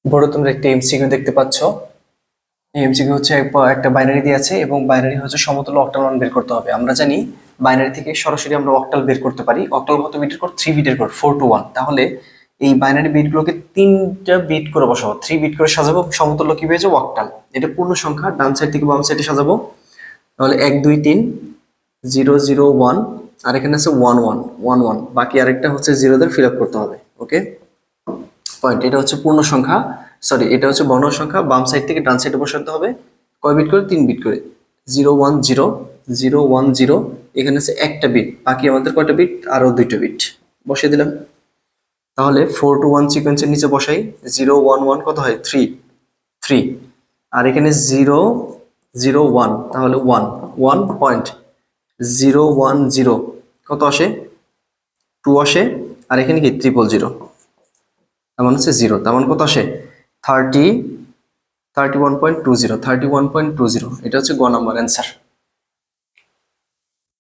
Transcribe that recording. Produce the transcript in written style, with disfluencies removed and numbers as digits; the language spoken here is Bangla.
বড় তোমরা একটা এমসিকিউ দেখতে পাচ্ছ। এই এমসিকিউ হচ্ছে একটা বাইনারি দিয়ে আছে এবং বাইনারি হচ্ছে সমতুল্য অক্টাল মান বের করতে হবে। আমরা জানি বাইনারি থেকে সরাসরি আমরা অক্টাল বের করতে পারি। অক্টাল কত বিটের কোড? 3 বিটের কোড, 4 to 1। তাহলে এই বাইনারি বিটগুলোকে 3টা বিট করে বসাবো, 3 বিট করে সাজাবো, সমতুল্য কি পেয়ে যাবো? অক্টাল। এটা পূর্ণ সংখ্যা, ডান সাইড থেকে বাম সাইডে সাজাবো। তাহলে 1 2 3 0 0 1, আর এখানে আছে 1 1 1 1, বাকি আরেকটা হচ্ছে 0 দিয়ে ফিল আপ করতে হবে। ওকে, পয়েন্ট। এটা হচ্ছে পূর্ণ সংখ্যা, সরি এটা হচ্ছে বর্ণ সংখ্যা, বাম সাইড থেকে ডান সাইডে বসাতে হবে। কয় বিট করে? 3 বিট করে। 0 1 0 0 1 0, এখানে আছে একটা বিট, বাকি আমাদের কয়টা বিট? আরো 2টা বিট বসিয়ে দিলাম। তাহলে 4 to 1 সিকোয়েন্সের নিচে বসাই। 0 1 1 কত হয়? 3 3, আর এখানে 0 0 1, তাহলে 1 1 পয়েন্ট। 0 1 0 কত আসে? 2 আসে, আর এখানে কি? 000, তার মানে হচ্ছে 0, তার মানে কত আসে? 31.20 31.20, এটা হচ্ছে গ নাম্বার অ্যান্সার।